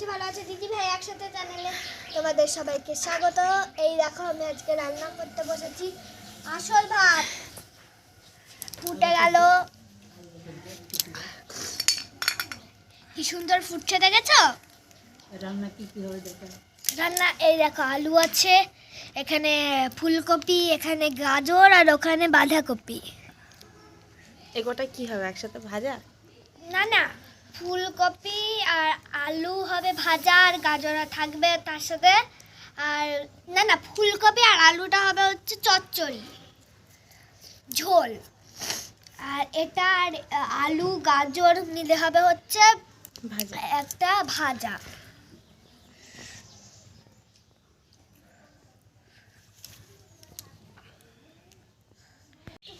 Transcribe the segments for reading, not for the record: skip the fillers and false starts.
আছি ভালো আছে দিদি ভাই একসাথে চ্যানেলে তোমাদের সবাইকে স্বাগত। এই দেখো আমি আজকে রান্না করতে বসেছি। আসল ভাত ফুটে গেল, কি সুন্দর ফুটছে দেখেছো? রান্না কি কি হবে দেখো। রান্না এই দেখো আলু আছে, এখানে ফুলকপি, এখানে গাজর আর ওখানে বাঁধাকপি। এগোটা কি হবে একসাথে ভাজা? না না, ফুলকপি আর আলু হবে ভাজা, আর গাজর থাকবে তার সাথে। আর না না, ফুলকপি আর আলুটা হবে হচ্ছে চচ্চড়ি ঝোল, আর এটা আর আলু গাজর মিলে হবে হচ্ছে ভাজা। একটা ভাজা।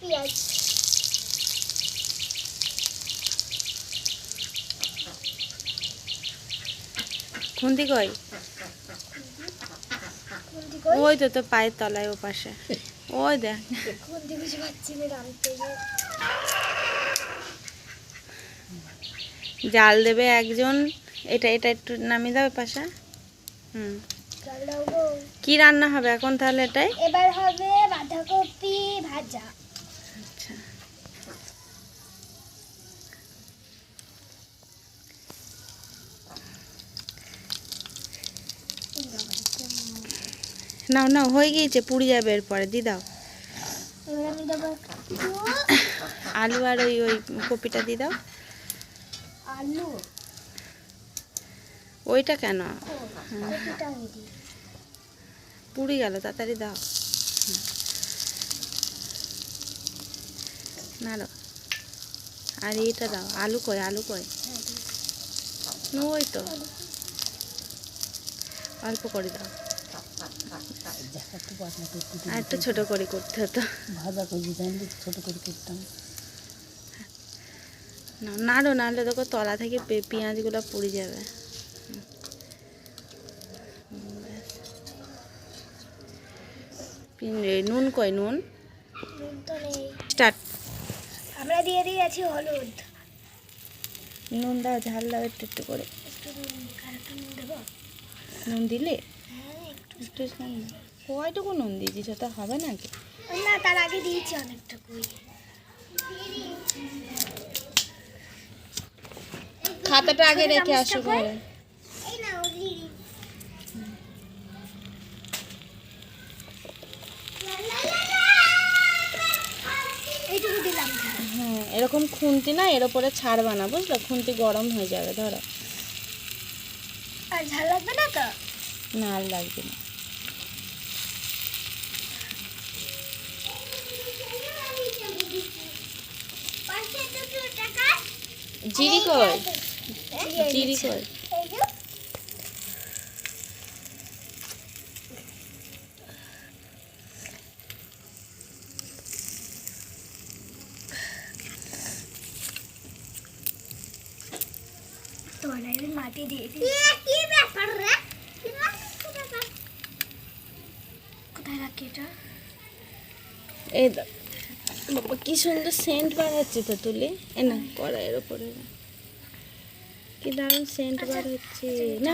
পেঁয়াজ খুন্তি কই? খুন্তি কই? ওই তো তো পায়ের তলায় ও পাশে, ওই দেখ। খুন্তি কিছু পাচ্ছি না রাঁধতে গিয়ে। জাল দেবে একজন, এটা এটা একটু নামিয়ে দাও পাশে। জল দাও গো। কি রান্না হবে এখন তাহলে এটাই? এবার হবে বাঁধাকপি ভাজা। আচ্ছা, নাও নাও, হয়ে গিয়েছে, পুড়ে যাবে এরপরে দি দাও। এবার আমি দেবো একটু আলু আর ওই ওই কপিটা দি দাও। আলু, ওইটা কেন? কপিটা আমি দিই। পুড়ে গেল, তাড়াতাড়ি দাও। নাড়ো, আর এটা দাও। আলু কই? আলু কই? ওই তো, অল্প করে দাও। আর একটু ছোট করে করতে হতো। ভাজা করে জানলে ছোট করে করতাম। না নাড়ো, নাড়লে দেখো তলা থেকে পেঁয়াজগুলো পুড়ে যাবে। নুন কই? নুন নুন তো নেই। স্টার্ট। আমরা দিয়ে দিয়েছি হলুদ। নুন দাও, ঝাল দাও একটু একটু করে। একটু নুন, আর একটু নুন দেবো। নুন দিলে হ্যাঁ একটু। একটু কয়টুকু নুন দিয়েছি, সেটা হবে নাকি? না, তার আগে দিয়েছি অনেকটুকুই। খাতাটা আগে রেখে আসো ঘরে। এই নাও দিদি। এইটুকু দিলাম। হ্যাঁ, এরকম খুন্তি না এর উপরে ছাড়বা না, বুঝলো? খুন্তি গরম হয়ে যাবে। ধরো। আর ঝাল লাগবে না তো? না, আর লাগবে না। জিরি কই? জিরি কই? তোমার আমি মাটি দিয়ে দিই। কি ব্যাপার রে? কোথায় রাখি এটা? এই দাও। বাবা কি সুন্দর সেন্ট বার হচ্ছে তো তুলি। এ না, কড়াইয়ের ওপরে না। কি দারুণ সেন্ট বার হচ্ছে না?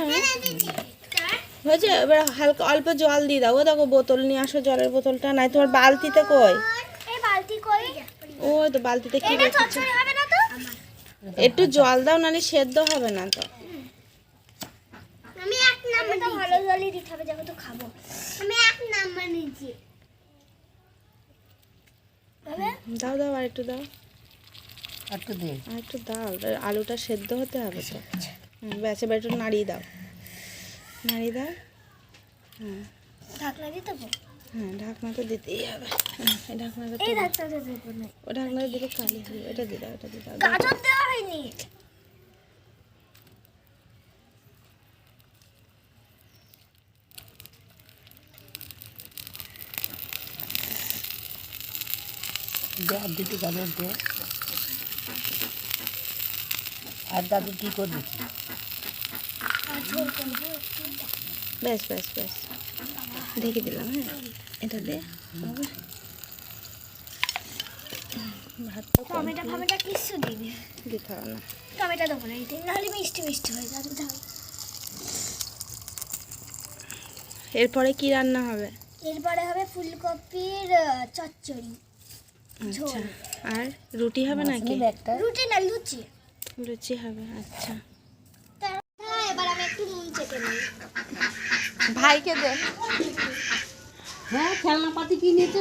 হয়েছে। এবার হালকা অল্প জল দিয়ে দাও। ও দেখো বোতল নিয়ে আসো, জলের বোতলটা নাই তোমার। বালতিতে কই? এই বালতি কই? ওই তো বালতিতে কি এটা রেখেছো? চচ্চড়ি হবে না তো? একটু জল দাও, নাহলে সেদ্ধ হবে না তো। আমি এক নাম্বার তো ভালো জলই দিতে হবে, যখন তো খাবো। আমি এক নাম্বার নিয়েছি। হবে? দাও দাও, আর একটু দাও। একটু দে। আর একটু দাও, আলুটা সেদ্ধ হতে হবে তো। ব্যাস, এবার একটু নাড়িয়ে দাও। নাড়িয়ে দাও। হ্যাঁ ঢাকনা দিতে হবে? হ্যাঁ, ঢাকনা তো দিতেই হবে। এই ঢাকনাটা এই তো- ঢাকনাটা দেবো না। ও ঢাকনাটা দিলে কালি হবে। এটা দিয়ে দাও, এটা দিয়ে দাও। গাজর দেওয়া হয়নি। দে আর দুটো গাজর দে। আর দাদু কি করবি? আর ঝোল করবো একটু। ব্যাস ব্যাস ব্যাস, ঢেকে দিলাম। হ্যাঁ, এটা দে। ভাতটা টমেটো ফমেটো কিছু দিবি? দিতে হবে না। টমেটো দেবো না, এটাই নাহলে মিষ্টি মিষ্টি হয়ে যাবে। ঝাল এরপরে কি রান্না হবে? এরপরে হবে ফুলকপির চচ্চড়ি। আচ্ছা, আর রুটি হবে নাকি? একটা রুটি না, লুচি। লুচি হবে, আচ্ছা। হ্যাঁ, এবার আমি একটু নুন চেপে নিই। ভাইকে দে, হ্যাঁ খেলনা পাতি কিনেছে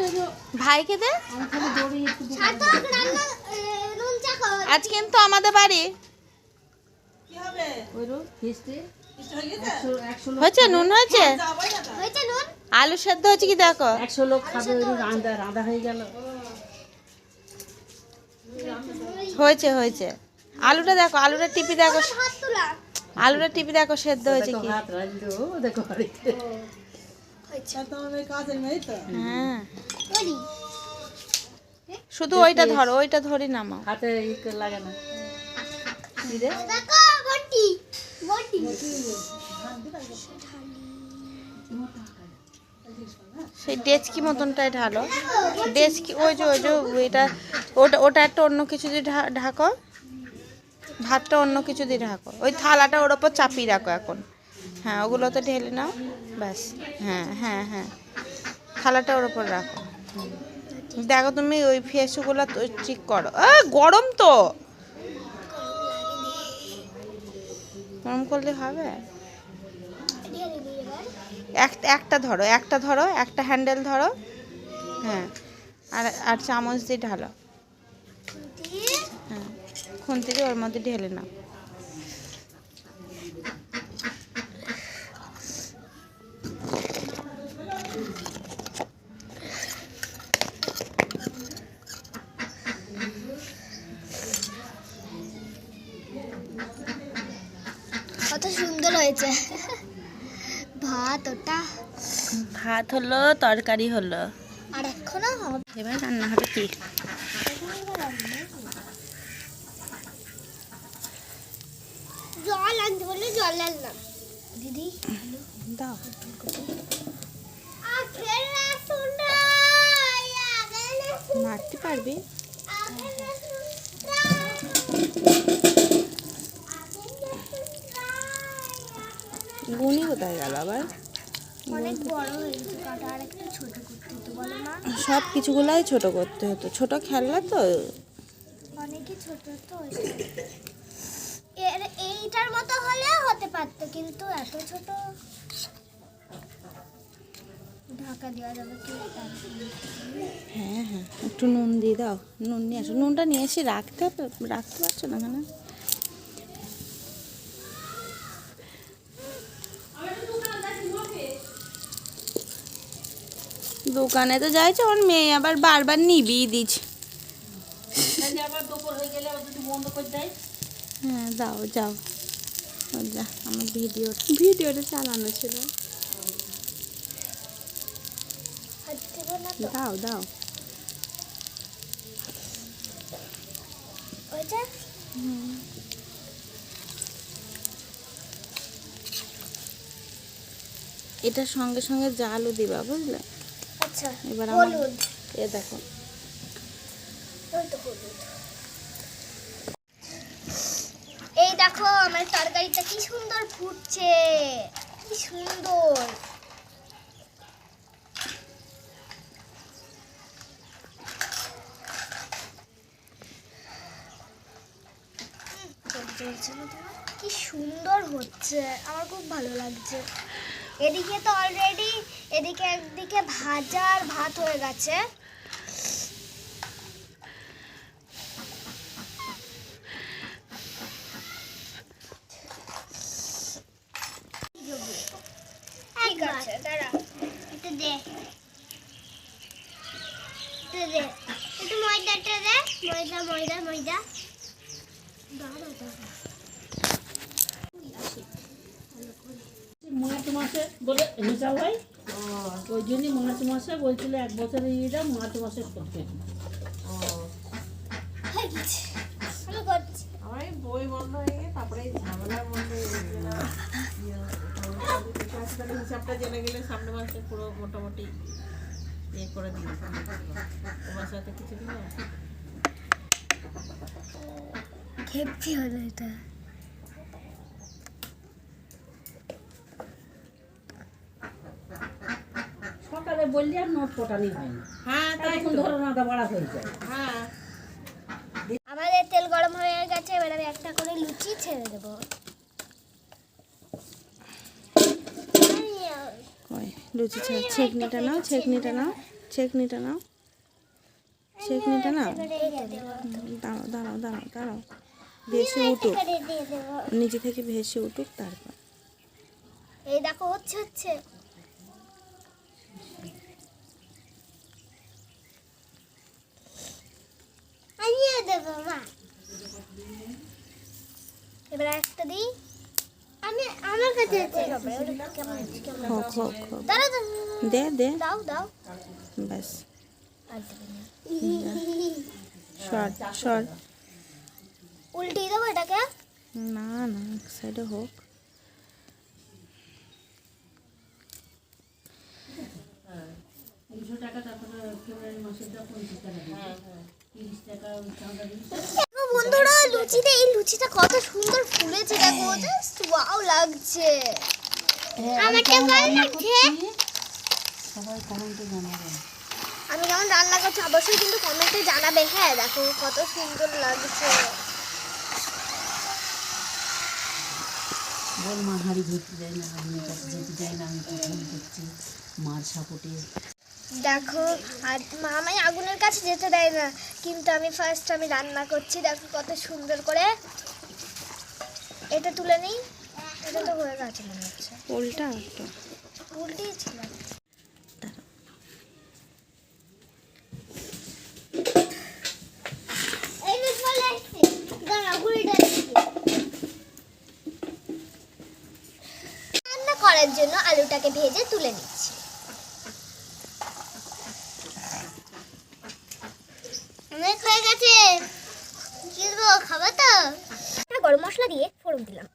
ভাইকে দে। আমি খালি দৌড়ে একটু সার্থক রান্না নুন চাখো। আজ কিন্তু আমাদের বাড়ি ফিস্টে হয়েছে, নুন হয়েছে, হয়েছে নুন? আলু সেদ্ধ হয়েছে কি দেখো। 100 লোক খাবে, ওই রাঁধা রাঁধা হয়ে গেল। হয়েছে হয়েছে, আলুটা দেখো, আলুটা টিপি দেখো, হাত তোলা। আলুটা টিপি দেখো সেদ্ধ হয়েছে দেখো কি। হাত রাখলো, দেখো বাড়িতে। হ্যাঁ, করি। শুধু ওইটা ধরো, ওইটা ধরি নামাও। হাতে লাগে না কি রে? দেখো বটি, বটি। সেই ডেচকি মতনটাই ঢালো, ডেচকি, ওই যে এটা, ওটা একটা অন্য কিছু দিয়ে ঢাকো, ভাতটা অন্য কিছু দিয়ে ঢাকো, ওই থালাটা ওর ওপর চাপিয়ে রাখো এখন। হ্যাঁ, ওগুলোতে ঢেলে নাও, ব্যাস। হ্যাঁ হ্যাঁ হ্যাঁ, থালাটা ওর ওপর রাখো। দেখো তুমি ওই ফেসগুলো ঠিক করো। গরম তো, গরম করলে হবে। ঢেলে দিই এবার। একটা ধরো, একটা হ্যান্ডেল ধরো। হ্যাঁ, আর চামচ দিয়ে ঢালো। দিয়ে হ্যাঁ, খুন্তি দিয়ে ওর মধ্যে ঢেলে নাও। কত সুন্দর হয়েছে ভাত ওটা। ভাত হলো, তরকারি হলো, আর এখনো হবে। এবার রান্না হবে কি? জল আনতে বললে জল আনলাম। দিদি দাও। মারতে পারবি? গুনি কোথায় গেল আবার? অনেক বড় হয়েছে, কাটা আর একটু ছোট করতে হতো বলো মা। সব কিছুগুলাই ছোট করতে হতো, ছোট খেলনা তো। অনেকই ছোট তো। এইটার মতো হলে হতে পারতো, কিন্তু এত ছোট। ঢাকা দেওয়া যাবে কি? হ্যাঁ হ্যাঁ, একটু নুন দিয়ে দাও, নুন নিয়ে আসো, নুনটা নিয়ে এসে রাখতে পারছো না কেন? দোকানে তো যাইছে, ওর মেয়ে আবার বারবার নিবি দিচ্ছে। আবার দুপুর হয়ে গেলে আবার যদি বন্ধ করে দেয়। হ্যাঁ, যাও যাও, ও যা, আমার ভিডিওটা চালানো ছিল। দাও দাও। ওইটা এটার সঙ্গে সঙ্গে জালও দিবা, বুঝলে? আচ্ছা, এবার হলুদ। এ দেখো, ওই তো হলুদ। এই দেখো আমার তরকারিটা কি সুন্দর ফুটছে, কি সুন্দর। কি সুন্দর হচ্ছে, আমার খুব ভালো লাগছে। এদিকে তো অলরেডি, এদিকে একদিকে ভাজা আর ভাত হয়ে গেছে। ঠিক আছে, দাঁড়া, একটু দে, একটু দে, একটু ময়দাটা দে, ময়দা ময়দা ময়দা। দাঁড়া দাঁড়া, মার্চ মাসে বলে হিসাব হয়, ওই জন্যই মার্চ মাসে বলছিল 1 বছরের ইয়েটা মার্চ মাসে করতে। হয়ে গেছে, আমি করছি। আমার এই বই বন্ধ হয়ে গিয়ে তারপরে এই ঝামেলার মধ্যে হিসাবটা জেনে গেলে সামনে মাসে পুরো মোটামুটি ইয়ে করে দিই। তোমার সাথে কিছু দিন খেপছি হলো এটা। বললি আর নোট কোটানি হয় না। হ্যাঁ তাই এখন তো। ধরো নাদা বাড়া হয়ে যায়। হ্যাঁ আমাদের তেল গরম হয়ে গেছে, এবার আমি একটা করে লুচি ছেড়ে দেবো। কই লুচি ছেঁকনিটা নাও, ছেঁকনিটা নাও, ছেঁকনিটা নাও, ছেঁকনিটা নাও। দাঁড়াও দাঁড়াও দাঁড়াও দাঁড়াও, ভেসে উঠুক, নিচে থেকে ভেসে উঠুক তারপর। এই দেখো হচ্ছে হচ্ছে। এবার একটা দিই। আমার কাছে হোক হোক হোক, দাঁড়াও দে দে, দাও দাও। ব্যাস আর দেবে না। সর সর। উল্টিয়ে দেবো এটাকে। না না, সাইডে হোক। দেখো বন্ধুরা, এই লুচিটা কত সুন্দর ফুলেছে, দেখো জাস্ট ওয়াও লাগছে। আমাকে ভালো লাগছে। সবাই কমেন্টে জানাবেন। আমি কেমন রান্না করছি অবশ্যই কিন্তু কমেন্টে জানাবে। হ্যাঁ দেখো কত সুন্দর লাগছে। বল মা হাঁড়ি ধরতে যায় না, আমি কাছে যেতে যাই না, আমি প্রথম করছি মার সাপোর্টে। দেখো আর মা আমায় আগুনের কাছে যেতে দেয় না, কিন্তু আমি ফার্স্ট রান্না করছি। দেখো কত সুন্দর করে। এটা তুলে নিই। এটা তো হয়ে গেছে মনে হচ্ছে। উল্টা একটু। উল্টেই ছিল। রান্না করার জন্য আলুটাকে ভেজে তুলে নিচ্ছি। অনেক হয়ে গেছে। কি দেবো, খাবে তো? গরম মশলা দিয়ে ফোড়ন দিলাম।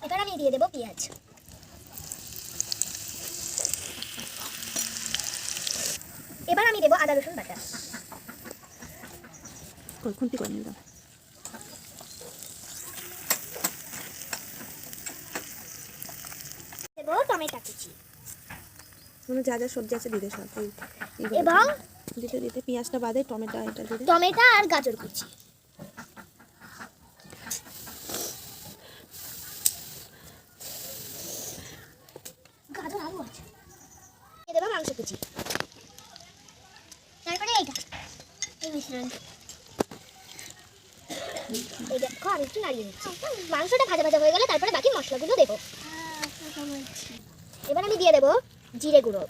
এবার আমি দিয়ে দেবো পেঁয়াজ। এবার আমি দেবো আদা রসুন বাটা। কই খুন্তি করে নিলাম। দেবো টমেটো কুচি মানে যা যা সবজি আছে দিতে সব ওই এগুলো এবং দিতে দিতে পেঁয়াজটা বাদে টমেটো এটা দিতে। টমেটো আর গাজর কুচি। গাজর আলু আছে। দিয়ে দেবো মাংস কুচি। তারপরে এইটা এই মিশ্রণ। এই দেখো আমি একটু নাড়িয়ে দিচ্ছি। মাংসটা ভাজা ভাজা হয়ে গেলে তারপরে বাকি মশলাগুলো দেবো। এবার আমি দিয়ে দেবো জিরে গুঁড়ো।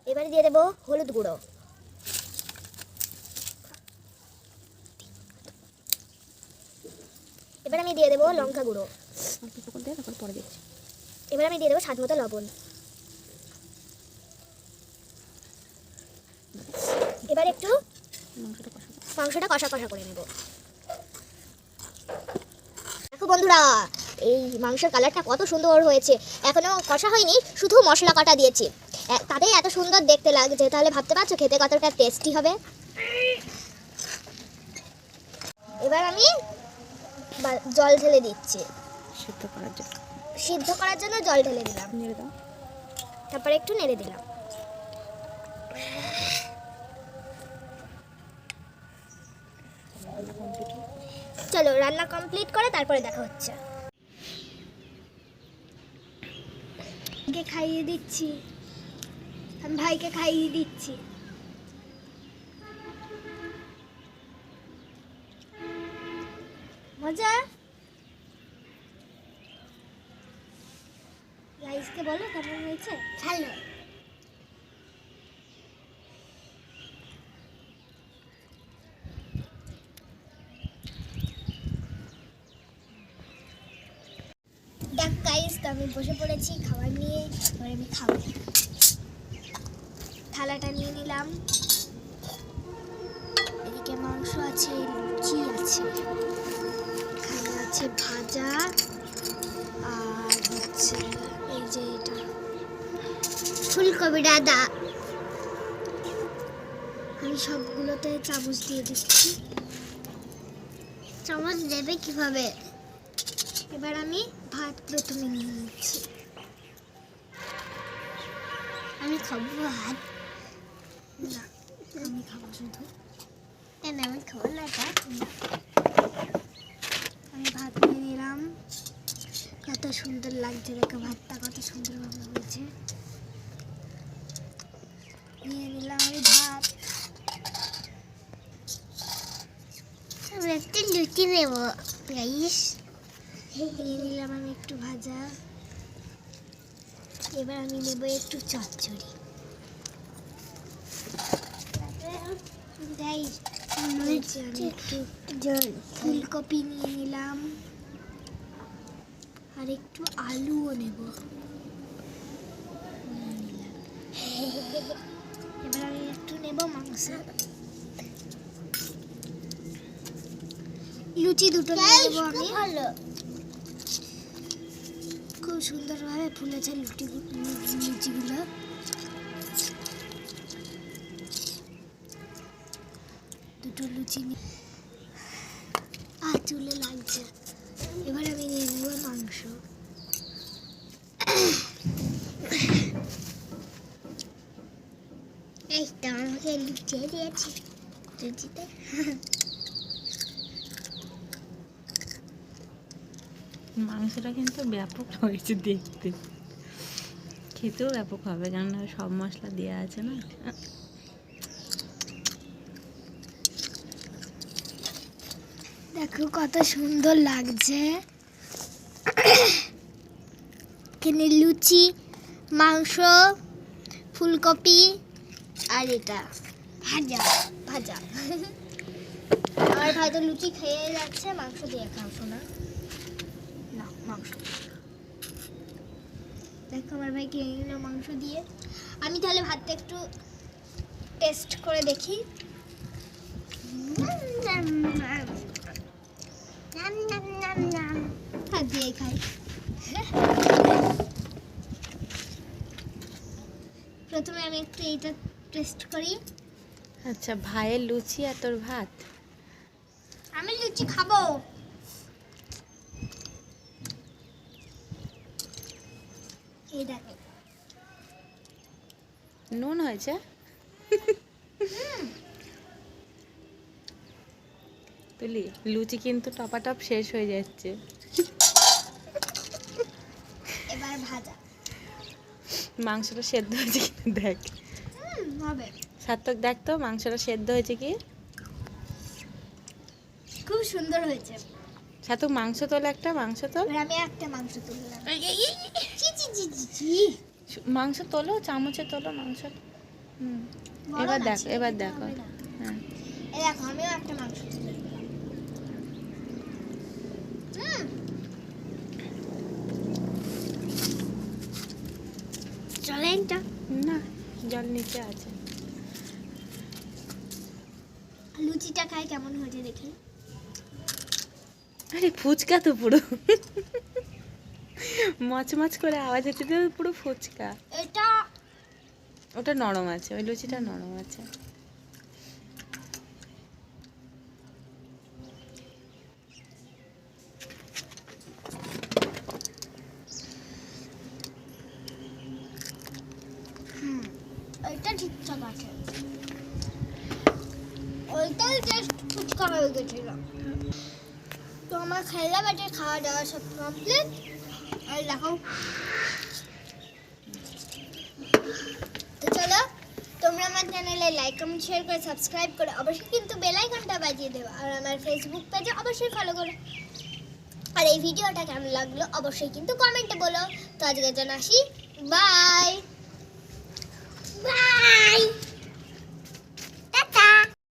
এবারে দিয়ে দেবো হলুদ গুঁড়ো। এবার আমি দিয়ে দেবো লঙ্কা গুঁড়ো। অল্প করে দিয়ে তারপর পরে দিচ্ছি। এবার আমি দিয়ে দেবো স্বাদ মতো লবণ। এবার একটু মাংসটা কষা কষা করে নেব। দেখো বন্ধুরা, এই মাংসের কালারটা কত সুন্দর হয়েছে। এখনো কষা হয়নি, শুধু মশলা কাটা দিয়েছি, তাতেই এত সুন্দর দেখতে লাগছে। তাহলে ভাবতে পারছো খেতে কতটা টেস্টি হবে। এবার আমি জল ঢেলে দিচ্ছি। সিদ্ধ করার জন্য সিদ্ধ করার জন্য জল ঢেলে দিলাম। নেড়ে দাও। তারপরে একটু নেড়ে দিলাম। চলো রান্না কমপ্লিট করে তারপরে দেখা হচ্ছে। খাইয়ে দিচ্ছি, আমি ভাইকে খাইয়ে দিচ্ছি। মজা। গাইসকে বলো কেমন হয়েছে। ভালো। দেখ গাইস, তো আমি বসে পড়েছি খাবার নিয়ে। এবার আমি খাবো। থালাটা নিয়ে নিলাম। এদিকে মাংস আছে, লুচি আছে, এখানে আছে ভাজা, আর হচ্ছে এই যে এটা ফুলকপি ডাঁটা, আমি সবগুলোতে চামচ দিয়ে দিচ্ছি। চামচ দেবে কিভাবে? এবার আমি ভাত প্রথমে নিয়ে নিচ্ছি। আমি খাবো ভাত না, আমি খাবো শুধু। না আমি খাবো না এটা। আমি ভাত নিয়ে নিলাম। কত সুন্দর লাগছে দেখো, ভাতটা কত সুন্দরভাবে হয়েছে। নিয়ে নিলাম আমি ভাত। আমি একটু লুচি নেব গাইস। নিয়ে নিলাম আমি একটু ভাজা। এবার আমি নেব একটু চচ্চড়ি। গাইস আমি একটু ফুলকপি নিয়ে নিলাম আর একটু আলুও নেব। এবার আমি একটু নেব মাংস। লুচি দুটো নেব আমি। ভালো, খুব সুন্দরভাবে ফুলেছে লুচিগুলো। দুটো লুচি আর চুলে লাগছে। এবার আমি নিয়ে নেব মাংস। এই তো আমাকে লুচি দিয়েছি লুচিতে। মাংসটা কিন্তু ব্যাপক হয়েছে দেখতে, খেতেও ব্যাপক হবে, কারণ সব মশলা দেওয়া আছে না। দেখো কত সুন্দর লাগছে। এখানে লুচি, মাংস, ফুলকপি আর এটা ভাজা ভাজা। আমার ভাই তো লুচি খেয়ে যাচ্ছে। মাংস দিয়ে খাও শোনা, না মাংস। দেখো আমার ভাই খেয়ে নিল মাংস দিয়ে। আমি তাহলে ভাতটা একটু টেস্ট করে দেখি। হাত দিয়ে খাই। প্রথমে আমি একটু এইটা টেস্ট করি। আচ্ছা, ভাইয়ের লুচি আর তোর ভাত। আমি লুচি খাবো। এই দেখো নুন হয়েছে। তুলি, লুচি কিন্তু টপাটপ শেষ হয়ে যাচ্ছে। এবার ভাজা। মাংসটা সেদ্ধ হয়েছে কি দেখ। হবে। সার্থক দেখ তো মাংসটা সেদ্ধ হয়েছে কি। খুব সুন্দর হয়েছে। সার্থক মাংস তোল, একটা মাংস তোল। এবার আমি একটা মাংস তুললাম। জি জি জি জি জি। মাংস তোলো, চামচে তোলো মাংস। হুম, বড় এবার না, দেখো, ছেড়ে এবার দিতে দেখো। হবে না। হ্যাঁ, এই দেখো আমিও একটা মাংস তুলে নিলাম। চলে এটা। না জল নিচে আছে। লুচিটা খাই কেমন হয়েছে দেখি। আরে ফুচকা তো পুরো মচমচ করে আওয়াজ হচ্ছে তো, পুরো ফুচকা। এটা ওটা নরম আছে, ওই লুচিটা নরম আছে। ওইটা ঠিকঠাক আছে। ওইটাই জাস্ট ফুচকা হয়ে গেছিল। তো আমার খেলা বাটে খাওয়া দাওয়া সব কমপ্লিট। আর দেখো, তো চলো তোমরা আমার চ্যানেলে লাইক কমেন্ট শেয়ার করে সাবস্ক্রাইব করে অবশ্যই কিন্তু বেল আইকনটা বাজিয়ে দেবো। আর আমার ফেসবুক পেজে অবশ্যই ফলো করো। আর এই ভিডিওটা কেমন লাগলো অবশ্যই কিন্তু কমেন্টে বলো। তো আজকের জন্য আসি, বাই বাই।